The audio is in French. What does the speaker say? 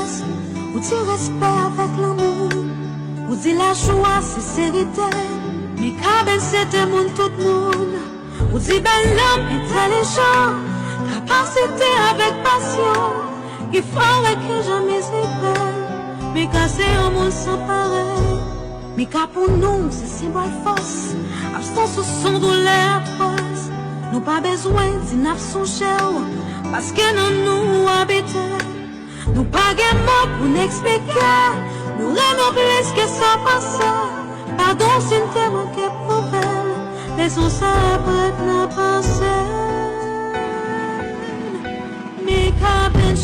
sagesse, ou dit respect avec l'amour, ou dit la joie, sincérité. MIKA ben c'était moun tout monde, ou dit belle l'homme intelligent, capacité avec passion, il faudrait que jamais s'épelle. MIKA c'est un monde sans pareil. MIKA pour nous c'est symbole force, absence au son douleur atroce. Nous pas besoin d'une absence parce que nous habitons. Nous pas de mots pour nous expliquer. Nous remons plus que ça passe. Pardon si nous t'ai manqué pour elle. Laissons ça après nous passer. MIKA ben